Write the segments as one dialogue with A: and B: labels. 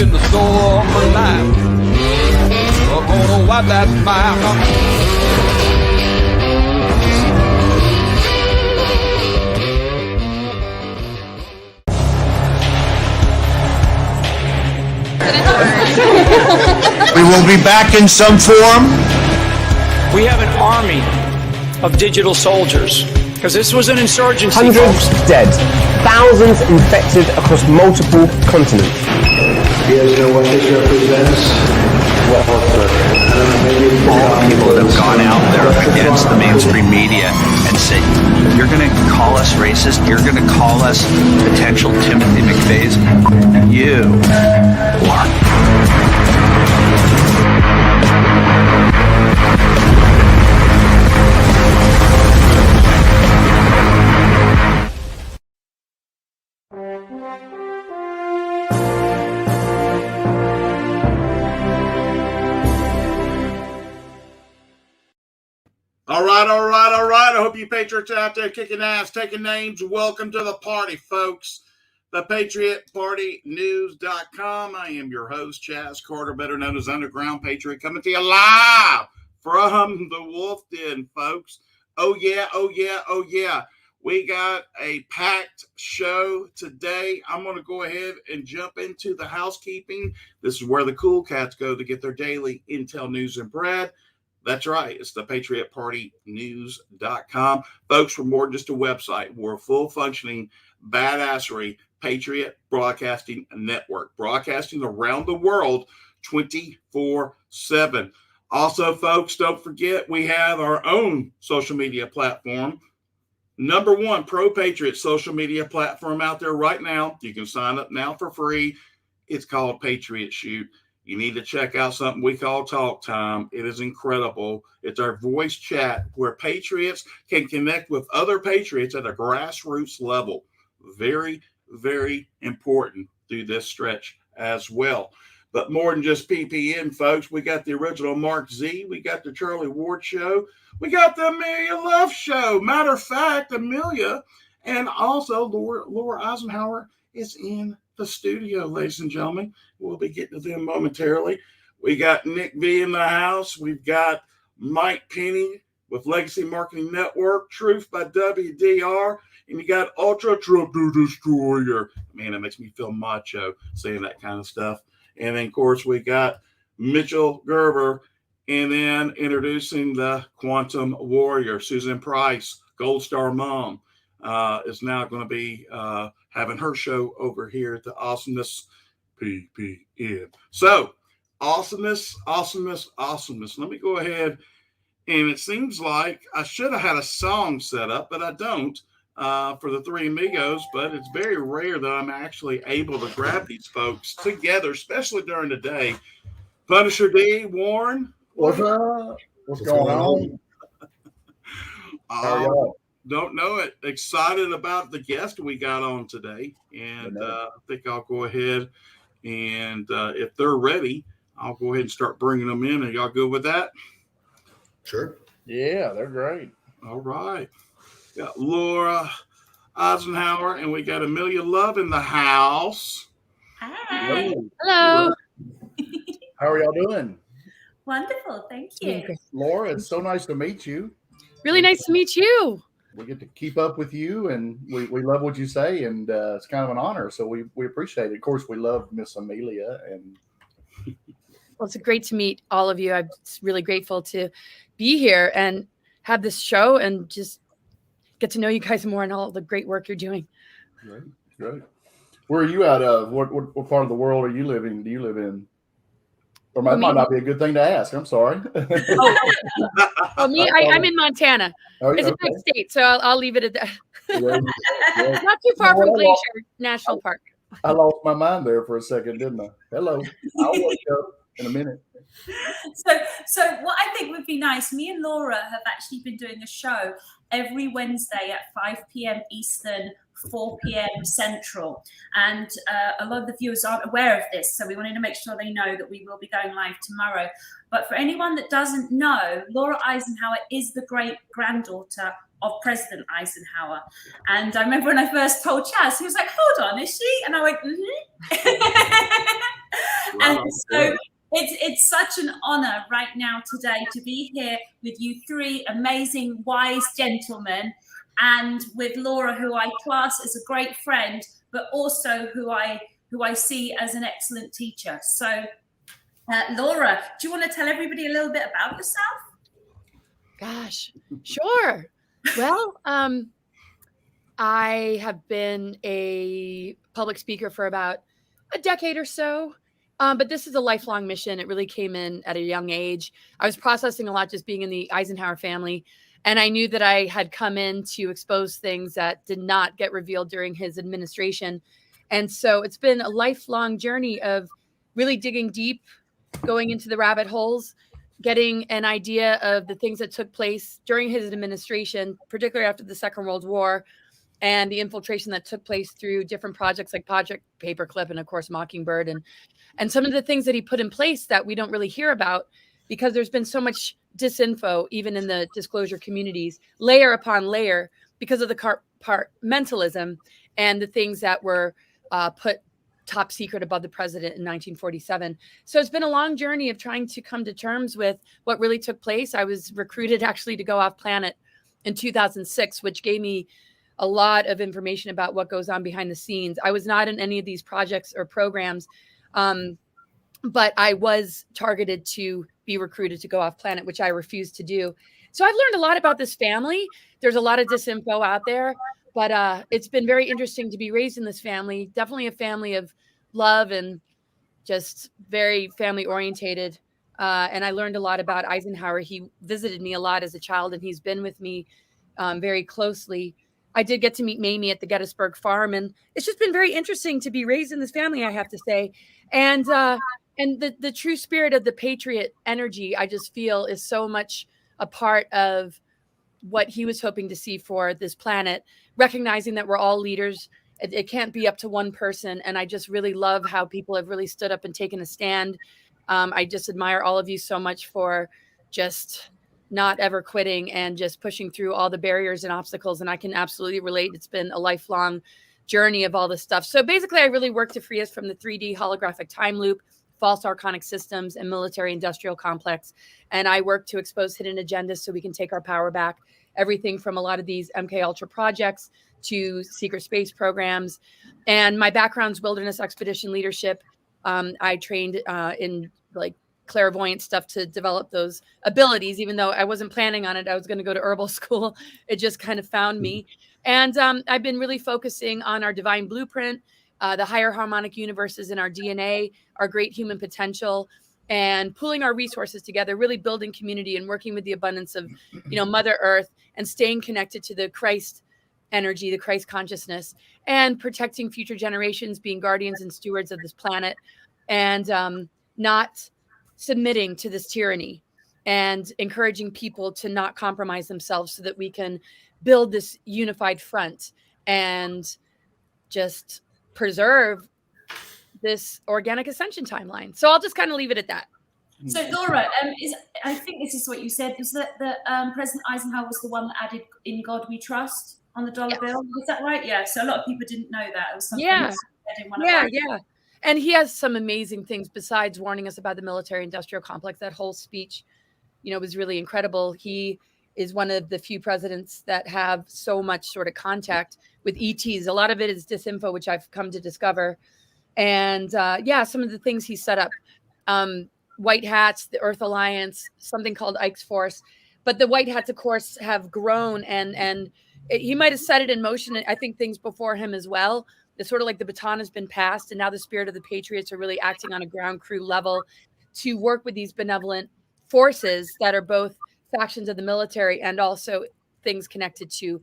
A: in the storm of life. We're gonna wipe that fire.
B: We will be back in some form.
C: We have an army of digital soldiers because this was an insurgency.
D: Hundreds dead, thousands infected across multiple continents.
E: You guys know what this represents?
F: All people that have gone out there against the mainstream media and said, you're going to call us racist, you're going to call us potential Timothy McVeighs, you are.
G: All right. I hope you patriots out there kicking ass, taking names. Welcome to the party, folks. The PatriotPartyNews.com. I am your host, Chaz Carter, better known as Underground Patriot, coming to you live from the Wolf Den, folks. Oh, yeah. We got a packed show today. I'm going to go ahead and jump into the housekeeping. This is where the cool cats go to get their daily intel, news, and bread. That's right. It's the PatriotPartyNews.com. Folks, we're more than just a website. We're a full-functioning, badassery Patriot Broadcasting Network, broadcasting around the world 24/7. Also, folks, don't forget we have our own social media platform. Number one pro-patriot social media platform out there right now. You can sign up now for free. It's called Patriot Shoot. You need to check out something we call Talk Time. It is incredible. It's our voice chat where patriots can connect with other patriots at a grassroots level. Very, very important through this stretch as well. But more than just PPN, folks, we got the original Mark Z. We got the Charlie Ward Show. We got the Amelia Love Show. Matter of fact, Amelia and also Laura Eisenhower is in the studio, ladies and gentlemen. We'll be getting to them momentarily. We got Nick V in the house. We've got Mike Penny with Legacy Marketing Network, Truth by WDR, and you got Ultra Trump to Destroyer. Man, it makes me feel macho saying that kind of stuff. And then, of course, we got Mitchell Gerber, and then introducing the Quantum Warrior, Susan Price, Gold Star Mom, is now going to be having her show over here at the Awesomeness PPN. So, awesomeness. Let me go ahead. And it seems like I should have had a song set up, but I don't for the Three Amigos. But it's very rare that I'm actually able to grab these folks together, especially during the day. Punisher D, Warren.
H: What's up? What's going on?
G: Don't know it. Excited about the guest we got on today. And I think I'll go ahead and if they're ready, I'll go ahead and start bringing them in. Are y'all good with that?
H: Sure. Yeah, they're great.
G: All right. Got Laura Eisenhower and we got Amelia Love in the house.
I: Hi.
J: Hello.
H: How are y'all doing?
I: Wonderful. Thank you.
H: Laura, it's so nice to meet you.
J: Really nice to meet you.
H: We get to keep up with you, and we love what you say, and it's kind of an honor, so we appreciate it. Of course, we love Miss Amelia. And
J: well, it's great to meet all of you. I'm really grateful to be here and have this show and just get to know you guys more and all the great work you're doing.
H: Great. Where are you out of? What part of the world are you living? Do you live in? Or that might not be a good thing to ask. I'm sorry.
J: I'm in Montana. It's a big state, so I'll leave it at that. Not too far from Glacier National Park.
H: I lost my mind there for a second, didn't I? Hello. I'll wake up in a minute.
I: So what I think would be nice, me and Laura have actually been doing a show every Wednesday at 5 p.m. Eastern, 4 p.m. Central. And a lot of the viewers aren't aware of this, so we wanted to make sure they know that we will be going live tomorrow. But for anyone that doesn't know, Laura Eisenhower is the great-granddaughter of President Eisenhower. And I remember when I first told Chaz, he was like, hold on, is she? And I went, And
G: Wow,
I: so
G: good.
I: it's such an honor right now today to be here with you three amazing, wise gentlemen, and with Laura, who I class as a great friend, but also who I see as an excellent teacher. So, Laura, do you want to tell everybody a little bit about yourself?
J: Gosh, sure. Well, I have been a public speaker for about a decade or so. But this is a lifelong mission. It really came in at a young age. I was processing a lot just being in the Eisenhower family. And I knew that I had come in to expose things that did not get revealed during his administration. And so it's been a lifelong journey of really digging deep, going into the rabbit holes, getting an idea of the things that took place during his administration, particularly after the Second World War, and the infiltration that took place through different projects like Project Paperclip and, of course, Mockingbird, and some of the things that he put in place that we don't really hear about because there's been so much disinfo, even in the disclosure communities, layer upon layer, because of the compartmentalism and the things that were put top secret above the president in 1947. So it's been a long journey of trying to come to terms with what really took place. I was recruited actually to go off planet in 2006, which gave me a lot of information about what goes on behind the scenes. I was not in any of these projects or programs, but I was targeted to be recruited to go off planet, which I refused to do. So I've learned a lot about this family. There's a lot of disinfo out there, but it's been very interesting to be raised in this family. Definitely a family of love and just very family orientated. And I learned a lot about Eisenhower. He visited me a lot as a child, and he's been with me very closely. I did get to meet Mamie at the Gettysburg Farm, and it's just been very interesting to be raised in this family, I have to say. And the true spirit of the patriot energy, I just feel, is so much a part of what he was hoping to see for this planet, recognizing that we're all leaders. It can't be up to one person. And I just really love how people have really stood up and taken a stand. I just admire all of you so much for just not ever quitting and just pushing through all the barriers and obstacles. And I can absolutely relate. It's been a lifelong journey of all this stuff. So basically, I really work to free us from the 3D holographic time loop, false archonic systems, and military industrial complex. And I work to expose hidden agendas so we can take our power back. Everything from a lot of these MK Ultra projects to secret space programs. And my background's wilderness expedition leadership. I trained in like clairvoyant stuff to develop those abilities, even though I wasn't planning on it. I was going to go to herbal school. It just kind of found me. And I've been really focusing on our divine blueprint, the higher harmonic universes in our DNA, our great human potential, and pooling our resources together, really building community and working with the abundance of, Mother Earth, and staying connected to the Christ energy, the Christ consciousness, and protecting future generations, being guardians and stewards of this planet, and not submitting to this tyranny, and encouraging people to not compromise themselves so that we can build this unified front and just preserve this organic ascension timeline. So I'll just kind of leave it at that.
I: So Laura, I think this is what you said, was that President Eisenhower was the one that added "In God We Trust" on the dollar bill. Is that right? Yeah. So a lot of people didn't know that. It was something that said in one of
J: yeah. And he has some amazing things besides warning us about the military industrial complex. That whole speech, was really incredible. He is one of the few presidents that have so much sort of contact with ETs. A lot of it is disinfo, which I've come to discover. And some of the things he set up, White Hats, the Earth Alliance, something called Ike's Force. But the White Hats, of course, have grown, and he might have set it in motion. I think things before him as well. It's sort of like the baton has been passed, and now the spirit of the patriots are really acting on a ground crew level to work with these benevolent forces that are both factions of the military and also things connected to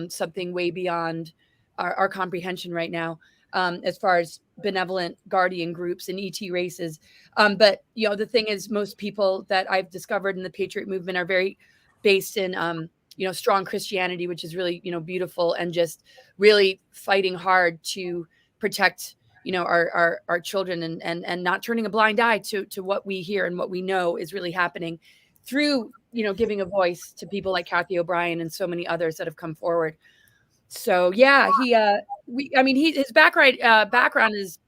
J: something way beyond our comprehension right now, as far as benevolent guardian groups and ET races. But the thing is, most people that I've discovered in the Patriot movement are very based in strong Christianity, which is really, beautiful, and just really fighting hard to protect, our children, and not turning a blind eye to what we hear and what we know is really happening through, giving a voice to people like Kathy O'Brien and so many others that have come forward. So yeah, his background is,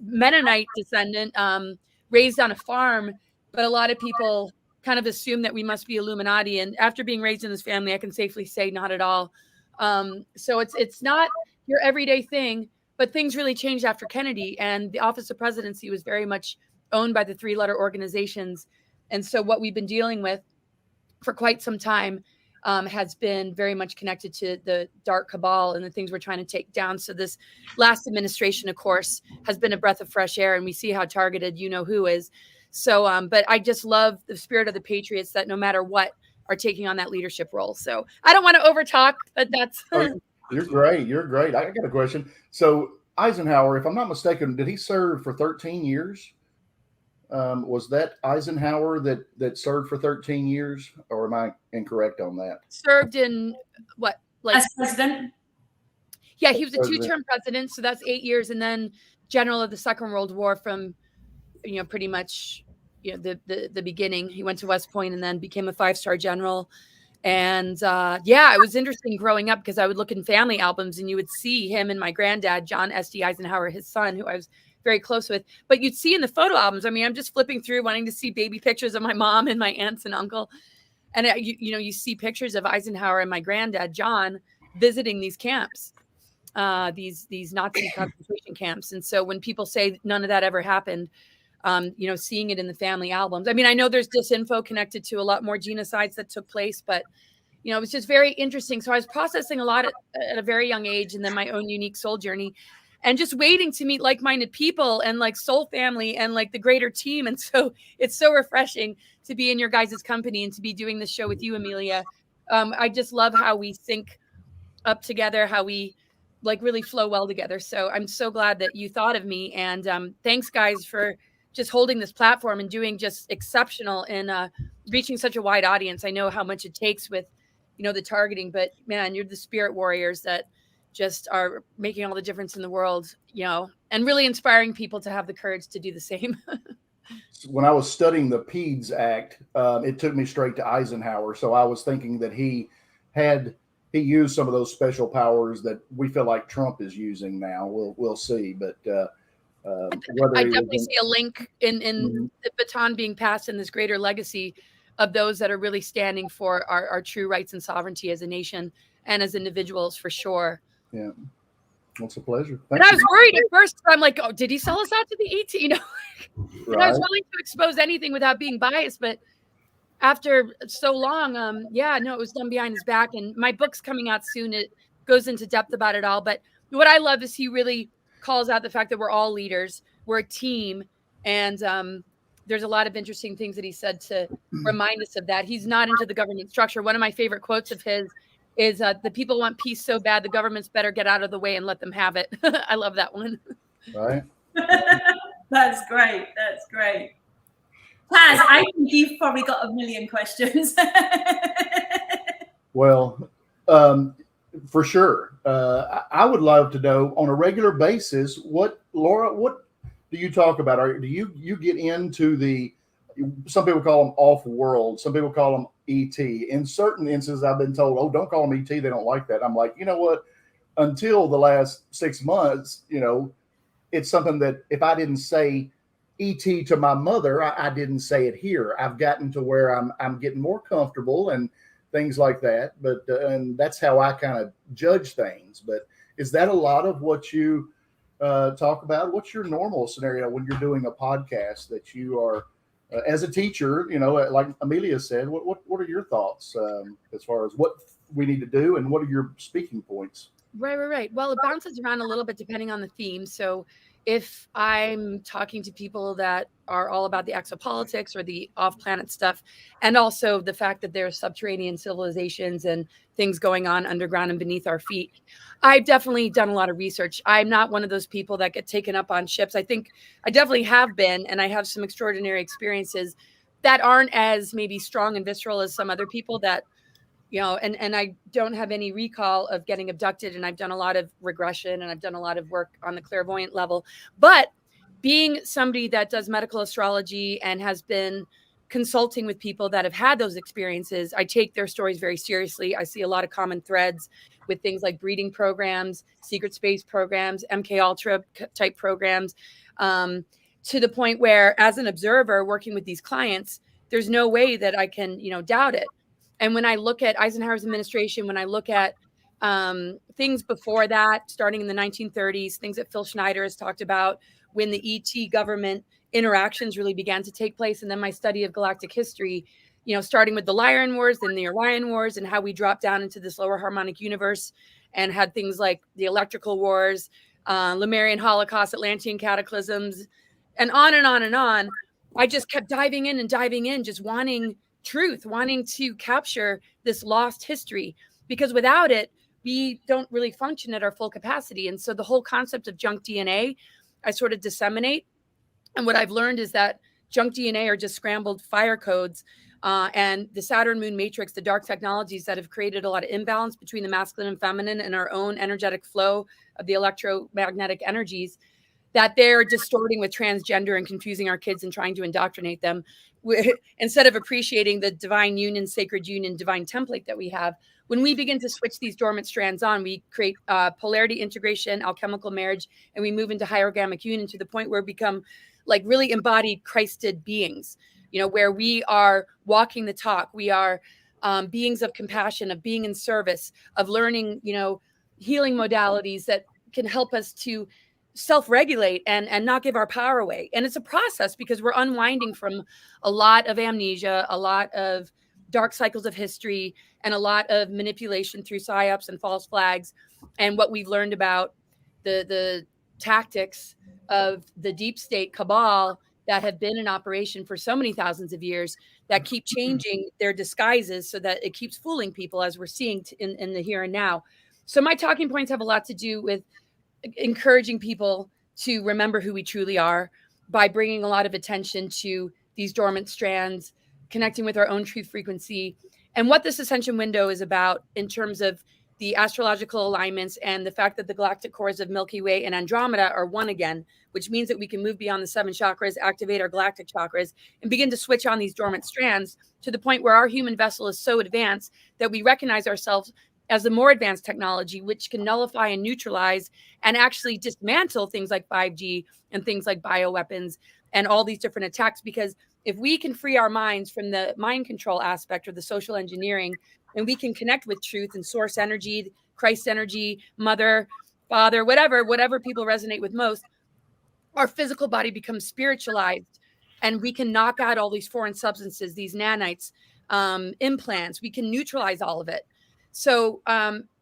J: Mennonite descendant, raised on a farm, but a lot of people kind of assume that we must be Illuminati. And after being raised in this family, I can safely say not at all. So it's not your everyday thing, but things really changed after Kennedy, and the Office of Presidency was very much owned by the three-letter organizations. And so what we've been dealing with for quite some time has been very much connected to the dark cabal and the things we're trying to take down. So this last administration, of course, has been a breath of fresh air, and we see how targeted who is. So, but I just love the spirit of the Patriots that no matter what are taking on that leadership role. So I don't want to overtalk, but that's.
H: You're great. You're great. I got a question. So Eisenhower, if I'm not mistaken, did he serve for 13 years? Was that Eisenhower that served for 13 years, or am I incorrect on that?
J: Served in what? Like
I: as president?
J: Yeah, he was a two-term president, so that's 8 years, and then general of the Second World War from, pretty much, the beginning. He went to West Point and then became a 5-star general. And it was interesting growing up because I would look in family albums and you would see him and my granddad, John S.D. Eisenhower, his son, who I was very close with. But you'd see in the photo albums, I mean, I'm just flipping through wanting to see baby pictures of my mom and my aunts and uncle. And, you see pictures of Eisenhower and my granddad, John, visiting these camps, these Nazi concentration camps. And so when people say none of that ever happened, seeing it in the family albums. I mean, I know there's disinfo connected to a lot more genocides that took place, but, it was just very interesting. So I was processing a lot at a very young age, and then my own unique soul journey, and just waiting to meet like-minded people and like soul family and like the greater team. And so it's so refreshing to be in your guys' company and to be doing this show with you, Amelia. I just love how we sync up together, how we like really flow well together. So I'm so glad that you thought of me. And thanks, guys, for just holding this platform and doing just exceptional in reaching such a wide audience. I know how much it takes with, the targeting, but man, you're the spirit warriors that just are making all the difference in the world, and really inspiring people to have the courage to do the same.
H: When I was studying the PEDS Act, it took me straight to Eisenhower. So I was thinking that he used some of those special powers that we feel like Trump is using now. We'll see, but
J: I definitely see a link in the baton being passed in this greater legacy of those that are really standing for our true rights and sovereignty as a nation and as individuals, for sure.
H: Yeah, it's a pleasure.
J: And I was worried at first. I'm like, oh, did he sell us out to the ET? And I was willing to expose anything without being biased, but after so long, it was done behind his back. And my book's coming out soon. It goes into depth about it all. But what I love is he really calls out the fact that we're all leaders, we're a team, and there's a lot of interesting things that he said to remind us of that. He's not into the government structure. One of my favorite quotes of his is the people want peace so bad, the governments better get out of the way and let them have it. I love that one.
H: Right.
I: That's great. That's great. Taz, I think you've probably got a million questions.
H: Well, for sure. I would love to know on a regular basis, Laura, what do you talk about? Do you get into some people call them off-world, some people call them ET. In certain instances, I've been told, oh, don't call them ET, they don't like that. I'm like, you know what? Until the last 6 months, it's something that if I didn't say ET to my mother, I didn't say it here. I've gotten to where I'm getting more comfortable and things like that. But and that's how I kind of judge things. But is that a lot of what you talk about? What's your normal scenario when you're doing a podcast that you are, as a teacher, like Amelia said, what are your thoughts as far as what we need to do and what are your speaking points?
J: Right. Well, it bounces around a little bit depending on the theme. So if I'm talking to people that are all about the exopolitics or the off-planet stuff, and also the fact that there's subterranean civilizations and things going on underground and beneath our feet, I've definitely done a lot of research. I'm not one of those people that get taken up on ships. I think I definitely have been, and I have some extraordinary experiences that aren't as maybe strong and visceral as some other people that, and I don't have any recall of getting abducted, and I've done a lot of regression and I've done a lot of work on the clairvoyant level. But being somebody that does medical astrology and has been consulting with people that have had those experiences, I take their stories very seriously. I see a lot of common threads with things like breeding programs, secret space programs, MK Ultra type programs. to the point where, as an observer working with these clients, there's no way that I can, doubt it. And when I look at Eisenhower's administration, when I look at things before that, starting in the 1930s, things that Phil Schneider has talked about, when the ET government interactions really began to take place, and then my study of galactic history, starting with the Lyran Wars, then the Orion Wars, and how we dropped down into this lower harmonic universe and had things like the Electrical Wars, Lemurian Holocaust, Atlantean cataclysms, and on and on and on. I just kept diving in, just wanting truth, wanting to capture this lost history, because without it, we don't really function at our full capacity. And so the whole concept of junk DNA, I sort of disseminate. And what I've learned is that junk DNA are just scrambled fire codes. And the Saturn moon matrix, the dark technologies that have created a lot of imbalance between the masculine and feminine and our own energetic flow of the electromagnetic energies, that they're distorting with transgender and confusing our kids and trying to indoctrinate them instead of appreciating the divine union, sacred union, divine template that we have. When we begin to switch these dormant strands on, we create polarity integration, alchemical marriage, and we move into hierogamic union to the point where we become like really embodied Christed beings, where we are walking the talk. We are beings of compassion, of being in service, of learning, healing modalities that can help us to self-regulate and not give our power away. And it's a process because we're unwinding from a lot of amnesia, a lot of dark cycles of history, and a lot of manipulation through psyops and false flags. And what we've learned about the tactics of the deep state cabal that have been in operation for so many thousands of years, that keep changing their disguises so that it keeps fooling people, as we're seeing in the here and now. So my talking points have a lot to do with encouraging people to remember who we truly are by bringing a lot of attention to these dormant strands, connecting with our own truth frequency, and what this ascension window is about in terms of the astrological alignments and the fact that the galactic cores of Milky Way and Andromeda are one again, which means that we can move beyond the 7 chakras, activate our galactic chakras, and begin to switch on these dormant strands to the point where our human vessel is so advanced that we recognize ourselves as the more advanced technology, which can nullify and neutralize and actually dismantle things like 5G and things like bioweapons and all these different attacks. Because if we can free our minds from the mind control aspect or the social engineering, and we can connect with truth and source energy, Christ energy, mother, father, whatever people resonate with most, our physical body becomes spiritualized, and we can knock out all these foreign substances, these nanites, implants. We can neutralize all of it. So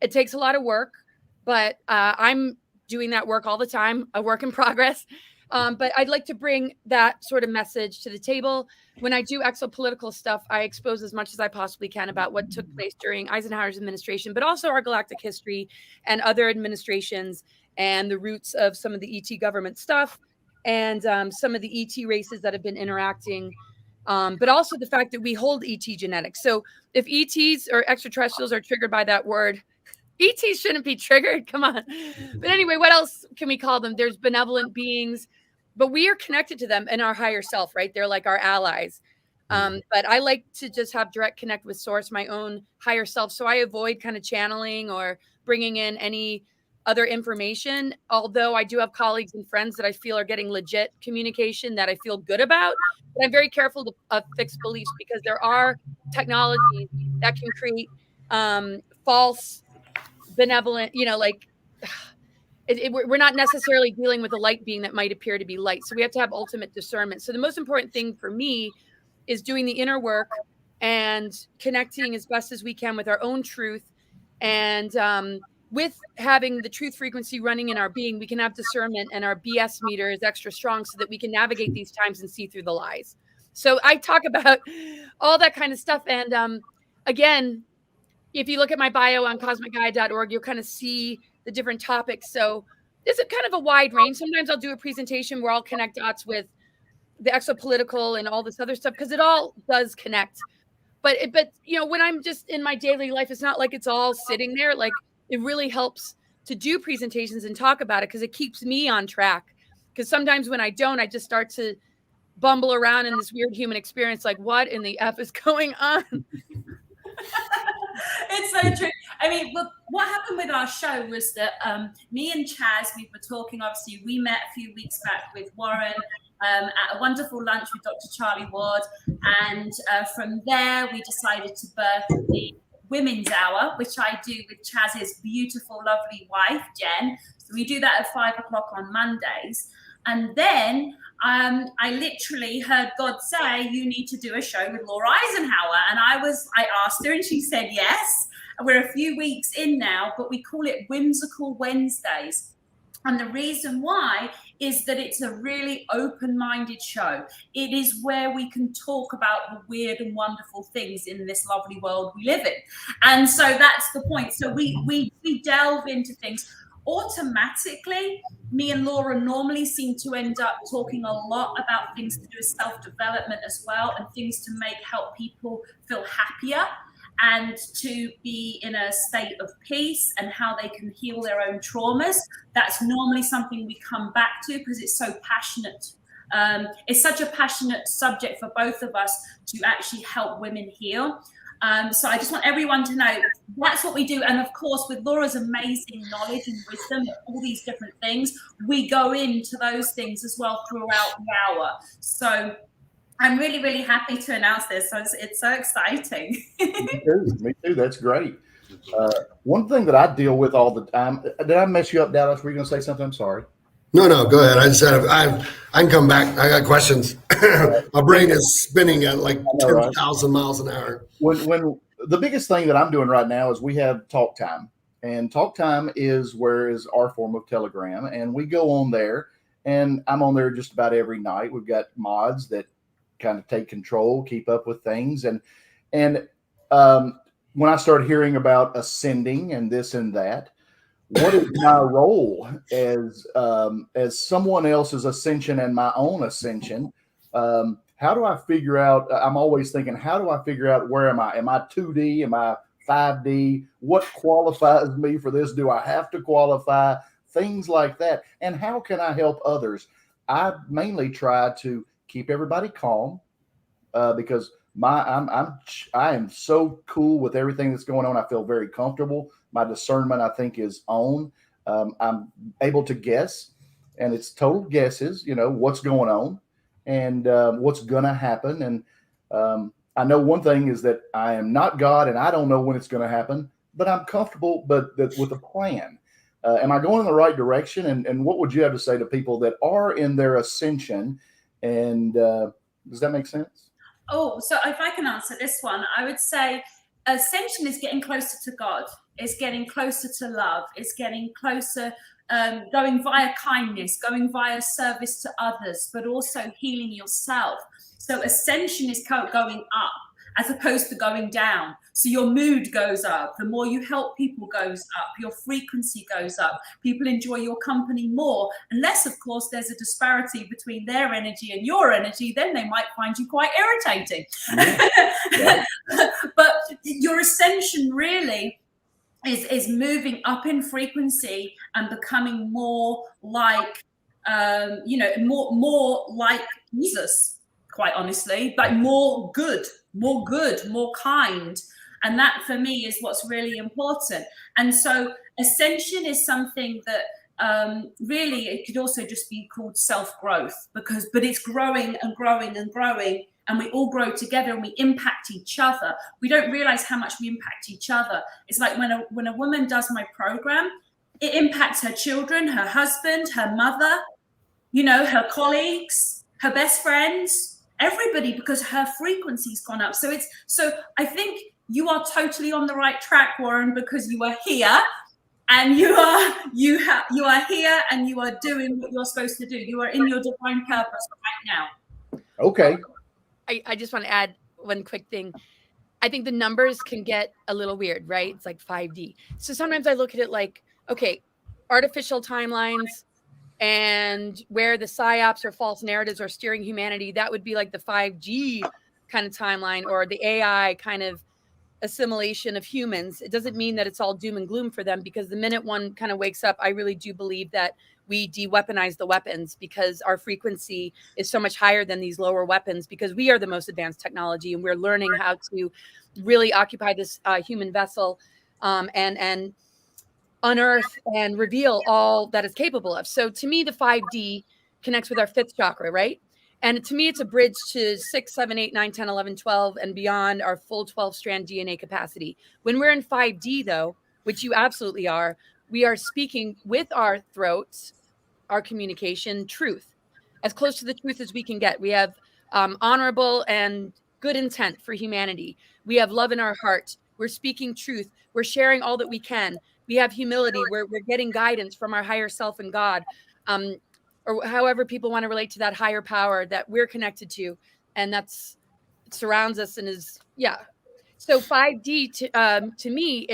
J: it takes a lot of work, but I'm doing that work all the time, a work in progress. But I'd like to bring that sort of message to the table. When I do exopolitical stuff, I expose as much as I possibly can about what took place during Eisenhower's administration, but also our galactic history and other administrations and the roots of some of the ET government stuff and some of the ET races that have been interacting. But also the fact that we hold ET genetics. So if ETs or extraterrestrials are triggered by that word, ETs shouldn't be triggered. Come on. But anyway, what else can we call them? There's benevolent beings, but we are connected to them in our higher self, right? They're like our allies. But I like to just have direct connect with source, my own higher self. So I avoid kind of channeling or bringing in any other information. Although I do have colleagues and friends that I feel are getting legit communication that I feel good about. But I'm very careful of fixed beliefs because there are technologies that can create false benevolent, we're not necessarily dealing with a light being that might appear to be light. So we have to have ultimate discernment. So the most important thing for me is doing the inner work and connecting as best as we can with our own truth. And with having the truth frequency running in our being, we can have discernment, and our BS meter is extra strong so that we can navigate these times and see through the lies. So I talk about all that kind of stuff. And again, if you look at my bio on cosmicguide.org, you'll kind of see the different topics. So it's a kind of a wide range. Sometimes I'll do a presentation where I'll connect dots with the exopolitical and all this other stuff, because it all does connect. But when I'm just in my daily life, it's not like it's all sitting there. Like, it really helps to do presentations and talk about it because it keeps me on track. Because sometimes when I don't, I just start to bumble around in this weird human experience. Like, what in the F is going on?
I: It's so true. I mean, what happened with our show was that me and Chaz, we were talking, obviously, we met a few weeks back with Warren at a wonderful lunch with Dr. Charlie Ward. And from there, we decided to birth the Women's Hour, which I do with Chaz's beautiful, lovely wife, Jen. So we do that at 5 o'clock on Mondays. And then I literally heard God say, you need to do a show with Laura Eisenhower. And I asked her and she said yes. We're a few weeks in now, but we call it Whimsical Wednesdays. And the reason why is that it's a really open-minded show. It is where we can talk about the weird and wonderful things in this lovely world we live in. And so that's the point. So we delve into things. Automatically, me and Laura normally seem to end up talking a lot about things to do with self-development as well, and things to help people feel happier and to be in a state of peace and how they can heal their own traumas. That's normally something we come back to because it's so passionate. It's such a passionate subject for both of us to actually help women heal. So I just want everyone to know that's what we do. And of course, with Laura's amazing knowledge and wisdom, all these different things, we go into those things as well throughout the hour. So I'm really, really happy to announce this. So it's so exciting.
H: Me too. That's great. One thing that I deal with all the time. Did I mess you up, Dallas? Were you going to say something? I'm sorry.
K: No, go ahead. I just said I can come back. I got questions. My brain is spinning at like 10,000 miles an hour.
H: When the biggest thing that I'm doing right now is we have Talk Time, and Talk Time is our form of Telegram, and we go on there, and I'm on there just about every night. We've got mods that kind of take control, keep up with things, and when I start hearing about ascending and this and that, what is my role as someone else's ascension and my own ascension? How do I figure out? I'm always thinking, how do I figure out where am I? Am I 2D? Am I 5D? What qualifies me for this? Do I have to qualify? Things like that. And how can I help others? I mainly try to keep everybody calm because I am so cool with everything that's going on. I feel very comfortable. My discernment, I think, is on. I'm able to guess, and it's total guesses, what's going on and what's going to happen. And I know one thing is that I am not God, and I don't know when it's going to happen, but I'm comfortable with a plan. Am I going in the right direction? And what would you have to say to people that are in their ascension? And does that make sense?
I: Oh, so if I can answer this one, I would say ascension is getting closer to God. It's getting closer to love. It's getting closer, going via kindness, going via service to others, but also healing yourself. So ascension is going up as opposed to going down. So your mood goes up. The more you help people goes up. Your frequency goes up. People enjoy your company more. Unless, of course, there's a disparity between their energy and your energy, then they might find you quite irritating. Yeah. But your ascension really is moving up in frequency and becoming more like, more like Jesus, quite honestly, but more good, more kind. And that for me is what's really important. And so ascension is something that really it could also just be called self-growth but it's growing and growing and growing. And we all grow together and we impact each other. We don't realize how much we impact each other. It's like when a woman does my program, it impacts her children, her husband, her mother, her colleagues, her best friends, everybody, because her frequency's gone up. So I think you are totally on the right track, Warren, because you are here and you are here and you are doing what you're supposed to do. You are in your divine purpose right now.
H: Okay.
J: I just want to add one quick thing. I think the numbers can get a little weird, right? It's like 5D. So sometimes I look at it like, okay, artificial timelines and where the psyops or false narratives are steering humanity, that would be like the 5G kind of timeline or the AI kind of assimilation of humans. It doesn't mean that it's all doom and gloom for them, because the minute one kind of wakes up, I really do believe that we de-weaponize the weapons, because our frequency is so much higher than these lower weapons, because we are the most advanced technology and we're learning how to really occupy this human vessel and unearth and reveal all that it's capable of. So to me, the 5D connects with our fifth chakra, right? And to me, it's a bridge to 6, 7, 8, 9, 10, 11, 12, and beyond our full 12 strand DNA capacity. When we're in 5D, though, which you absolutely are, we are speaking with our throats, our communication, truth, as close to the truth as we can get. We have honorable and good intent for humanity. We have love in our heart. We're speaking truth. We're sharing all that we can. We have humility. We're getting guidance from our higher self and God. Or however people want to relate to that higher power that we're connected to, and that's surrounds us and is So 5D to me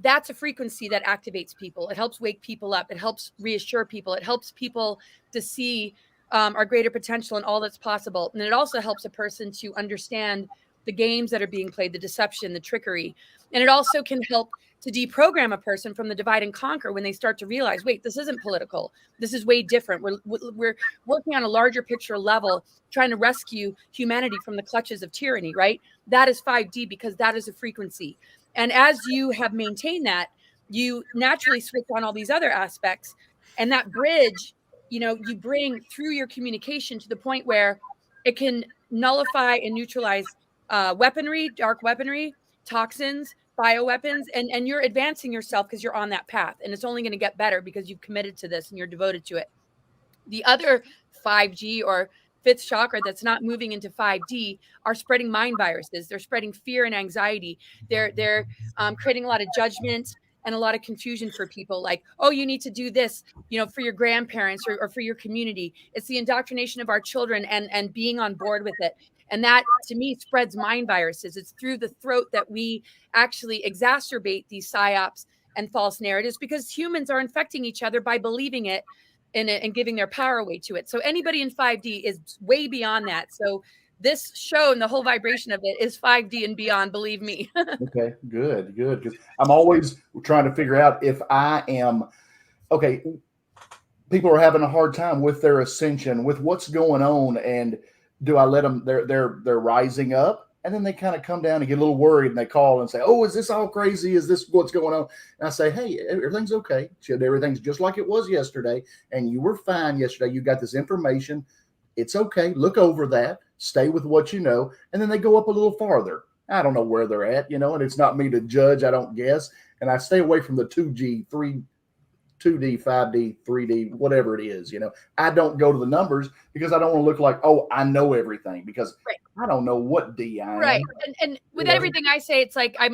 J: that's a frequency that activates people. It helps wake people up. It helps reassure people. It helps people to see our greater potential and all that's possible. And it also helps a person to understand the games that are being played, the deception, the trickery, and it also can help to deprogram a person from the divide and conquer when they start to realize, wait, this isn't political. This is way different. We're working on a larger picture level, trying to rescue humanity from the clutches of tyranny, right? That is 5D because that is a frequency. And as you have maintained that, you naturally switch on all these other aspects. And that bridge, you bring through your communication to the point where it can nullify and neutralize weaponry, dark weaponry, toxins, bioweapons, and you're advancing yourself because you're on that path, and it's only going to get better because you've committed to this and you're devoted to it. The other 5G or fifth chakra that's not moving into 5D are spreading mind viruses. They're spreading fear and anxiety. They're creating a lot of judgment and a lot of confusion for people, like, oh, you need to do this, for your grandparents or for your community. It's the indoctrination of our children and being on board with it. And that, to me, spreads mind viruses. It's through the throat that we actually exacerbate these psyops and false narratives because humans are infecting each other by believing it and giving their power away to it. So anybody in 5D is way beyond that. So this show and the whole vibration of it is 5D and beyond, believe me.
H: Okay, good. Because I'm always trying to figure out if I am, okay, people are having a hard time with their ascension, with what's going on. And do I let them, they're rising up, and then they kind of come down and get a little worried and they call and say, oh, is this all crazy? Is this what's going on? And I say, hey, everything's okay. Everything's just like it was yesterday. And you were fine yesterday. You got this information. It's okay. Look over that. Stay with what you know. And then they go up a little farther. I don't know where they're at, and it's not me to judge. I don't guess. And I stay away from the 2G, 2D, 5D, 3D, whatever it is. I don't go to the numbers because I don't want to look like, oh, I know everything, because I don't know what D I am.
J: Right. And with everything I say, it's like I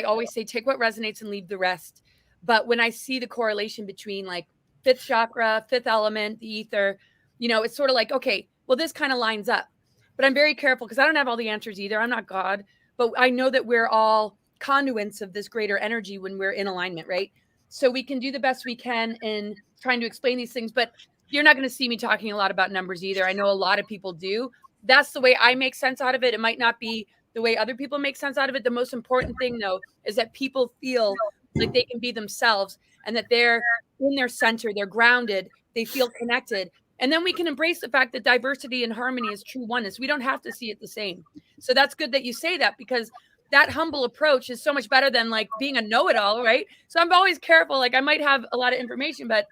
J: always say, take what resonates and leave the rest. But when I see the correlation between like fifth chakra, fifth element, the ether, it's sort of like, okay, well, this kind of lines up. But I'm very careful because I don't have all the answers either. I'm not God, but I know that we're all conduits of this greater energy when we're in alignment, right? So we can do the best we can in trying to explain these things, but you're not going to see me talking a lot about numbers either. I know a lot of people do. That's the way I make sense out of it. It might not be the way other people make sense out of it. The most important thing, though, is that people feel like they can be themselves and that they're in their center, they're grounded, they feel connected. And then we can embrace the fact that diversity and harmony is true oneness. We don't have to see it the same. So that's good that you say that, because that humble approach is so much better than like being a know-it-all, right? So I'm always careful. Like I might have a lot of information, but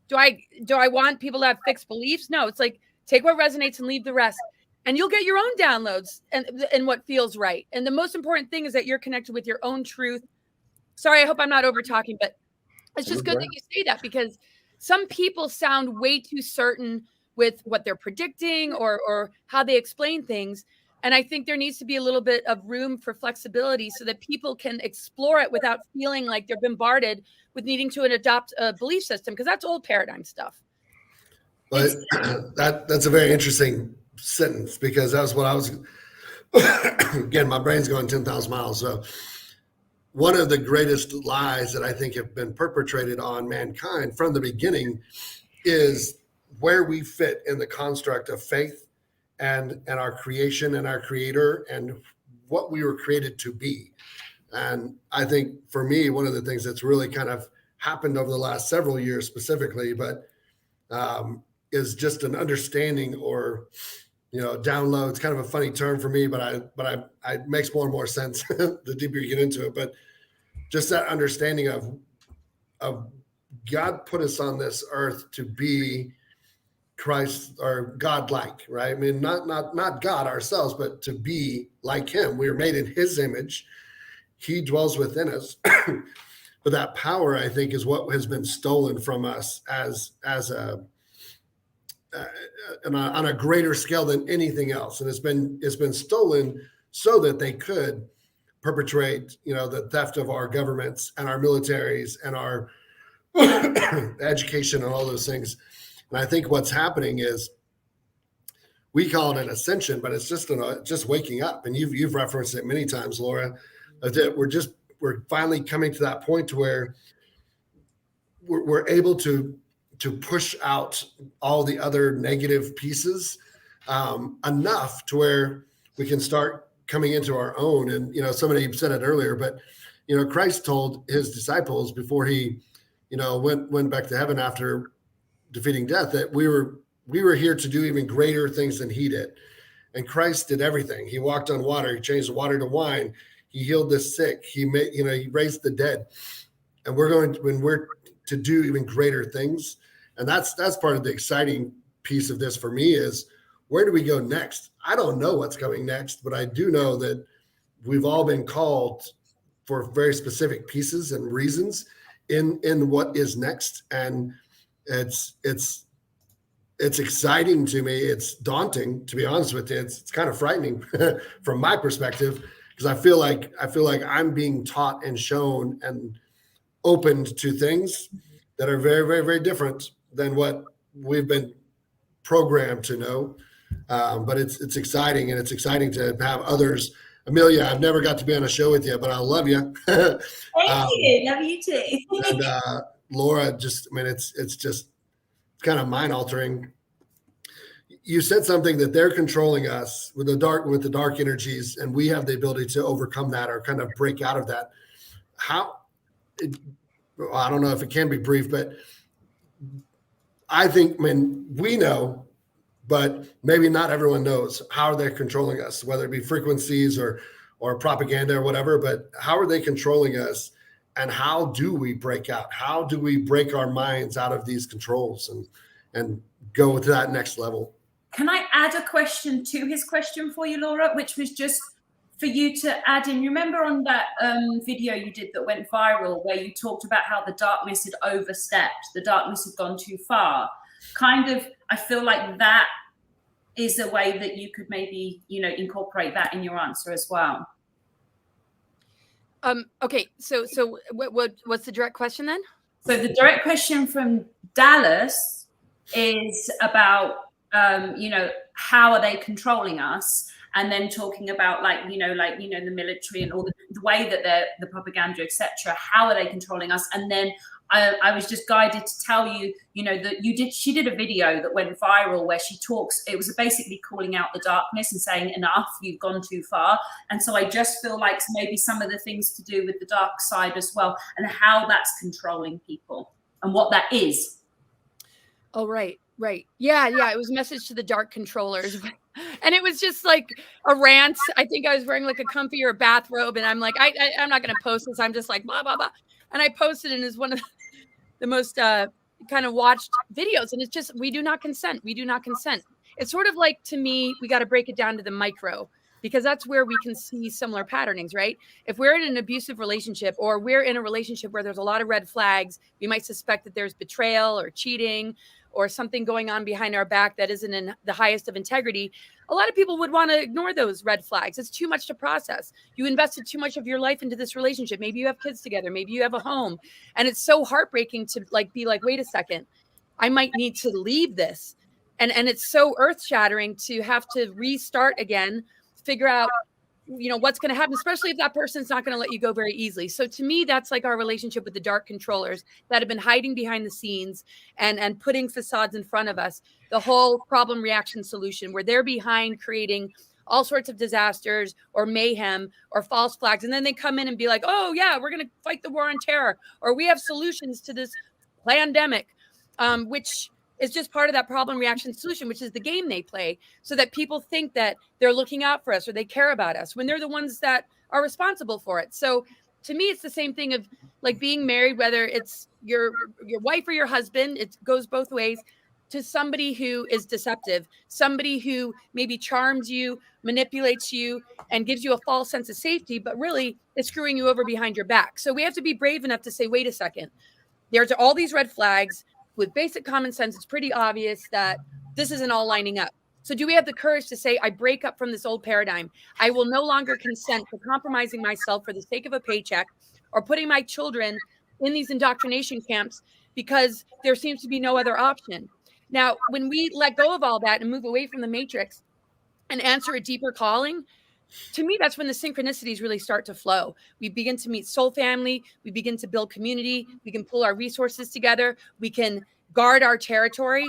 J: do I want people to have fixed beliefs? No, it's like take what resonates and leave the rest. And you'll get your own downloads and what feels right. And the most important thing is that you're connected with your own truth. Sorry, I hope I'm not over talking, but it's just good that you say that, because some people sound way too certain with what they're predicting or how they explain things. And I think there needs to be a little bit of room for flexibility so that people can explore it without feeling like they're bombarded with needing to adopt a belief system, because that's old paradigm stuff.
K: But that's a very interesting sentence, because that's what I was, again, my brain's going 10,000 miles. So one of the greatest lies that I think have been perpetrated on mankind from the beginning is where we fit in the construct of faith and our creation and our creator and what we were created to be. And I think for me, one of the things that's really kind of happened over the last several years specifically, but is just an understanding or, download. It's kind of a funny term for me, but it makes more and more sense the deeper you get into it. But just that understanding of God put us on this earth to be Christ or God-like, right? I mean, not God ourselves, but to be like him. We were made in his image. He dwells within us. But that power, I think, is what has been stolen from us on a greater scale than anything else. And it's been stolen so that they could perpetrate, the theft of our governments and our militaries and our education and all those things. And I think what's happening is we call it an ascension, but it's just waking up. And you've referenced it many times, Laura, that we're finally coming to that point to where we're able to push out all the other negative pieces enough to where we can start coming into our own. And, somebody said it earlier, but, Christ told his disciples before he, went back to heaven after defeating death, that we were here to do even greater things than he did. And Christ did everything. He walked on water. He changed the water to wine. He healed the sick. He raised the dead. And we're to do even greater things. And that's part of the exciting piece of this for me is, where do we go next? I don't know what's coming next, but I do know that we've all been called for very specific pieces and reasons in what is next. And it's exciting to me. It's daunting, to be honest with you. It's kind of frightening from my perspective, because I feel like I'm being taught and shown and opened to things that are very, very, very different than what we've been programmed to know. But it's exciting, and it's exciting to have others. Amelia, I've never got to be on a show with you, but I love you.
I: Thank you. Love you too.
K: And Laura, it's just kind of mind altering. You said something that they're controlling us with the dark energies, and we have the ability to overcome that or kind of break out of that. I don't know if it can be brief, but I think, we know, but maybe not everyone knows how they're controlling us, whether it be frequencies or propaganda or whatever, but how are they controlling us, and how do we break out? How do we break our minds out of these controls and go to that next level?
I: Can I add a question to his question for you, Laura, which was just for you to add in? Remember on that video you did that went viral where you talked about how the darkness had overstepped, the darkness had gone too far? I feel like that is a way that you could maybe, incorporate that in your answer as well.
J: Okay. So what's the direct question then?
I: So the direct question from Dallas is about, how are they controlling us? And then talking about the military and all the way that the propaganda, etc. How are they controlling us? And then I was just guided to tell you, that she did a video that went viral where she talks. It was basically calling out the darkness and saying, enough, you've gone too far. And so I just feel like maybe some of the things to do with the dark side as well, and how that's controlling people and what that is.
J: Oh, right. Yeah. It was a message to the dark controllers. And it was just like a rant. I think I was wearing like a comfy or a bathrobe. And I'm like, I'm not going to post this. I'm just like, blah, blah, blah. And I posted it, and it's one of the most kind of watched videos. And it's just, we do not consent. We do not consent. It's sort of like, to me, we got to break it down to the micro, because that's where we can see similar patternings, right? If we're in an abusive relationship, or we're in a relationship where there's a lot of red flags, we might suspect that there's betrayal or cheating or something going on behind our back that isn't in the highest of integrity. A lot of people would want to ignore those red flags. It's too much to process. You invested too much of your life into this relationship. Maybe you have kids together. Maybe you have a home. And it's so heartbreaking to be like, wait a second, I might need to leave this. And it's so earth shattering to have to restart again, figure out, what's going to happen, especially if that person's not going to let you go very easily. So to me, that's like our relationship with the dark controllers that have been hiding behind the scenes and putting facades in front of us. The whole problem, reaction, solution, where they're behind creating all sorts of disasters or mayhem or false flags. And then they come in and be like, oh yeah, we're going to fight the war on terror, or we have solutions to this pandemic, which is just part of that problem, reaction, solution, which is the game they play, so that people think that they're looking out for us or they care about us when they're the ones that are responsible for it. So to me, it's the same thing of like being married, whether it's your wife or your husband, it goes both ways, to somebody who is deceptive, somebody who maybe charms you, manipulates you, and gives you a false sense of safety, but really is screwing you over behind your back. So we have to be brave enough to say, wait a second, there's all these red flags. With basic common sense, it's pretty obvious that this isn't all lining up. So do we have the courage to say, I break up from this old paradigm? I will no longer consent to compromising myself for the sake of a paycheck or putting my children in these indoctrination camps because there seems to be no other option. Now, when we let go of all that and move away from the matrix and answer a deeper calling, to me, that's when the synchronicities really start to flow. We begin to meet soul family. We begin to build community. We can pull our resources together. We can guard our territory